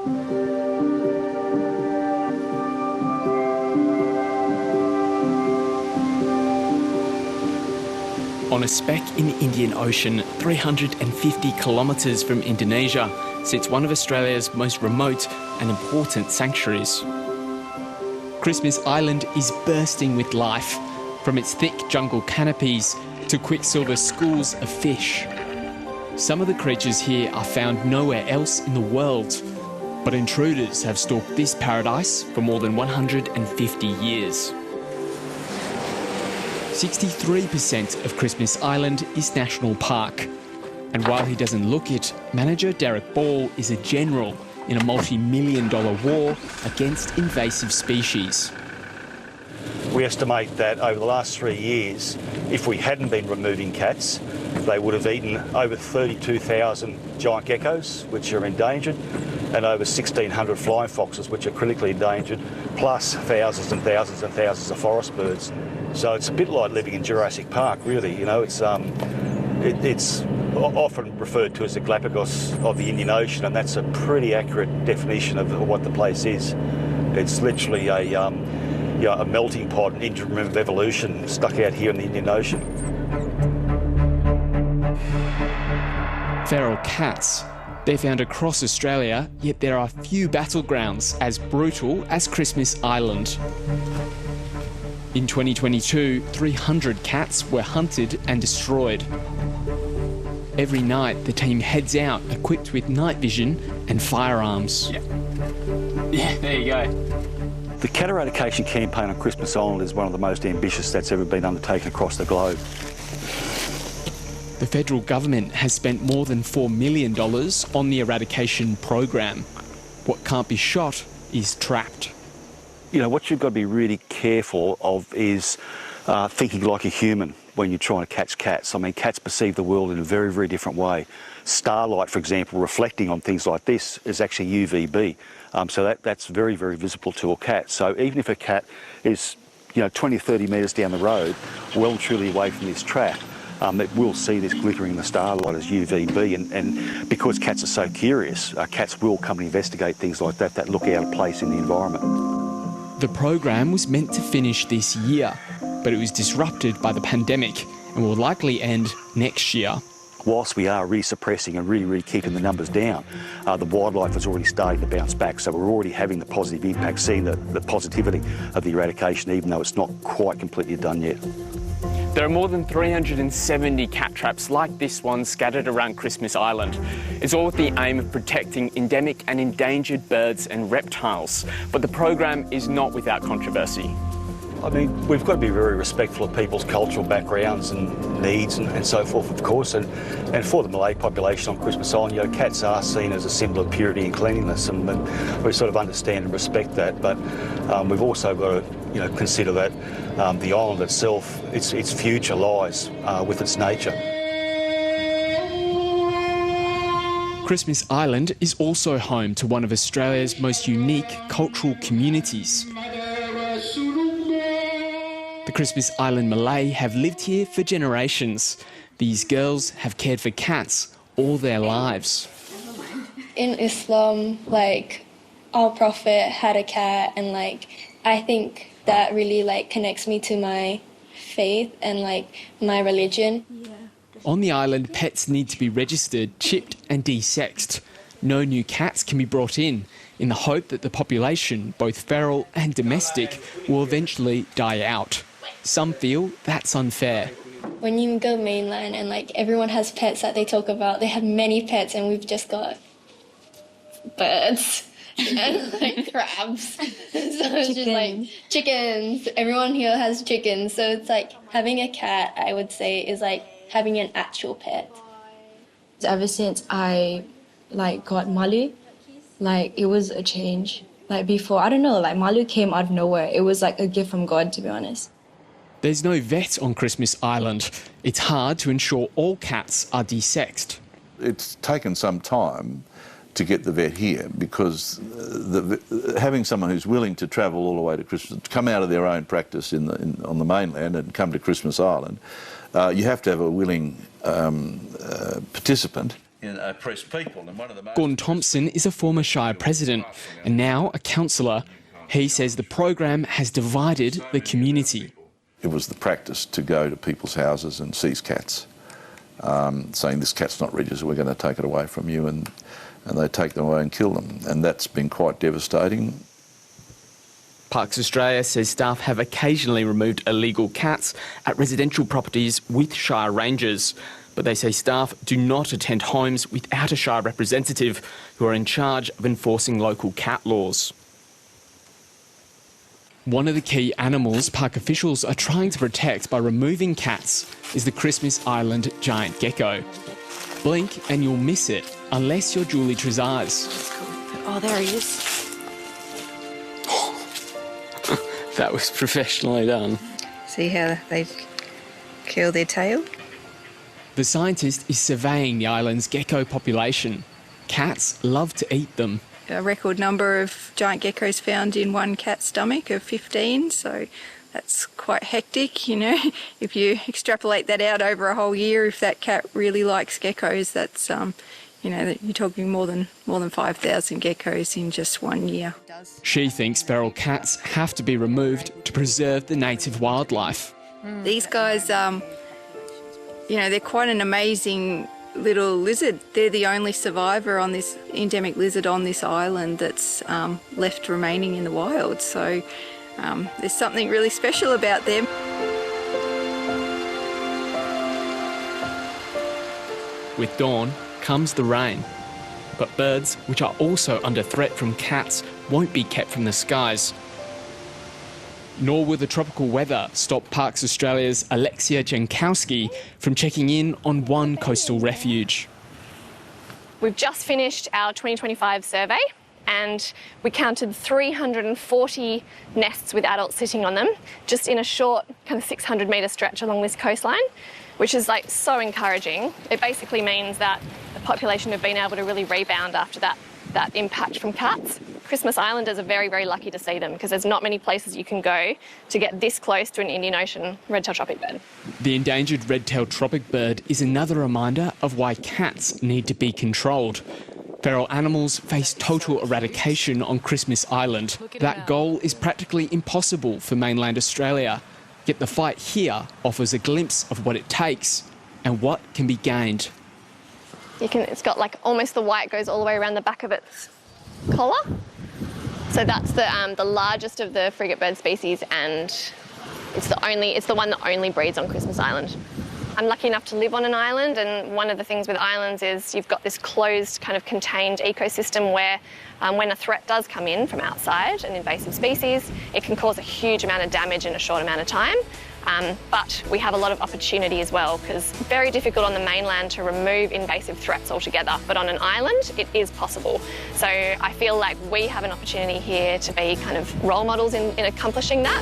On a speck in the Indian Ocean, 350 kilometres from Indonesia, sits one of Australia's most remote and important sanctuaries. Christmas Island is bursting with life, from its thick jungle canopies to quicksilver schools of fish. Some of the creatures here are found nowhere else in the world, but intruders have stalked this paradise for more than 150 years. 63% of Christmas Island is National Park. And while he doesn't look it, manager Derek Ball is a general in a multi-million-dollar war against invasive species. We estimate that over the last 3 years, if we hadn't been removing cats, they would have eaten over 32,000 giant geckos, which are endangered, and over 1,600 flying foxes, which are critically endangered, plus thousands and thousands and thousands of forest birds. So it's a bit like living in Jurassic Park, really. You know, it's often referred to as the Galapagos of the Indian Ocean, and that's a pretty accurate definition of what the place is. It's literally a melting pot, an engine room of evolution stuck out here in the Indian Ocean. Feral cats. They're found across Australia, yet there are few battlegrounds as brutal as Christmas Island. In 2022, 300 cats were hunted and destroyed. Every night, the team heads out equipped with night vision and firearms. Yeah, there you go. The cat eradication campaign on Christmas Island is one of the most ambitious that's ever been undertaken across the globe. The federal government has spent more than $4 million on the eradication program. What can't be shot is trapped. You know, what you've got to be really careful of is thinking like a human when you're trying to catch cats. I mean, cats perceive the world in a very, very different way. Starlight, for example, reflecting on things like this is actually UVB. So that's very, very visible to a cat. So even if a cat is, 20 or 30 metres down the road, well and truly away from this trap, it will see this glittering in the starlight as UVB. And because cats are so curious, cats will come and investigate things like that look out of place in the environment. The program was meant to finish this year, but it was disrupted by the pandemic and will likely end next year. Whilst we are resuppressing and really keeping the numbers down, the wildlife is already starting to bounce back, so we're already having the positive impact, seeing the positivity of the eradication, even though it's not quite completely done yet. There are more than 370 cat traps like this one scattered around Christmas Island. It's all with the aim of protecting endemic and endangered birds and reptiles. But the program is not without controversy. I mean, we've got to be very respectful of people's cultural backgrounds and needs and so forth, of course. And for the Malay population on Christmas Island, cats are seen as a symbol of purity and cleanliness, and we sort of understand and respect that. But we've also got to, consider that the island itself, its future lies with its nature. Christmas Island is also home to one of Australia's most unique cultural communities. The Christmas Island Malay have lived here for generations. These girls have cared for cats all their lives. In Islam, our Prophet had a cat, and I think that really connects me to my faith and my religion. On the island, pets need to be registered, chipped and desexed. No new cats can be brought in the hope that the population, both feral and domestic, will eventually die out. Some feel that's unfair. When you go mainland and everyone has pets that they talk about, they have many pets, and we've just got birds and crabs. So it's just chickens. Everyone here has chickens. So it's having a cat, I would say, is having an actual pet. Ever since I got Malu, it was a change. Before, I don't know, Malu came out of nowhere. It was a gift from God, to be honest. There's no vet on Christmas Island. It's hard to ensure all cats are desexed. It's taken some time to get the vet here because having someone who's willing to travel all the way to Christmas, to come out of their own practice on the mainland and come to Christmas Island, you have to have a willing participant. oppress people. And one of the most Gordon Thompson is a former Shire president and now a councillor. He says the program has divided the community. It was the practice to go to people's houses and seize cats, saying this cat's not registered, we're going to take it away from you, and they take them away and kill them. And that's been quite devastating. Parks Australia says staff have occasionally removed illegal cats at residential properties with Shire rangers, but they say staff do not attend homes without a Shire representative who are in charge of enforcing local cat laws. One of the key animals park officials are trying to protect by removing cats is the Christmas Island giant gecko. Blink and you'll miss it, unless you're Julie Trezise. Oh, there he is. That was professionally done. See how they curl their tail? The scientist is surveying the island's gecko population. Cats love to eat them. A record number of giant geckos found in one cat's stomach of 15, so that's quite hectic, you know. If you extrapolate that out over a whole year, if that cat really likes geckos, that's, you know, you're talking more than 5,000 geckos in just 1 year. She thinks feral cats have to be removed to preserve the native wildlife. These guys, you know, they're quite an amazing little lizard. They're the only survivor on this endemic lizard on this island that's left remaining in the wild. So there's something really special about them. With dawn comes the rain. But birds, which are also under threat from cats, won't be kept from the skies. Nor will the tropical weather stop Parks Australia's Alexia Jankowski from checking in on one coastal refuge. We've just finished our 2025 survey and we counted 340 nests with adults sitting on them, just in a short kind of 600 metre stretch along this coastline, which is like so encouraging. It basically means that the population have been able to really rebound after that impact from cats. Christmas Islanders are very, very lucky to see them because there's not many places you can go to get this close to an Indian Ocean red-tailed tropic bird. The endangered red-tailed tropic bird is another reminder of why cats need to be controlled. Feral animals face total eradication on Christmas Island. That goal is practically impossible for mainland Australia. Yet the fight here offers a glimpse of what it takes and what can be gained. It's got like almost the white goes all the way around the back of its collar. So that's the largest of the frigate bird species, and it's the one that only breeds on Christmas Island. I'm lucky enough to live on an island, and one of the things with islands is you've got this closed kind of contained ecosystem where when a threat does come in from outside, an invasive species, it can cause a huge amount of damage in a short amount of time. But we have a lot of opportunity as well, because it's very difficult on the mainland to remove invasive threats altogether, but on an island it is possible. So I feel like we have an opportunity here to be kind of role models in accomplishing that.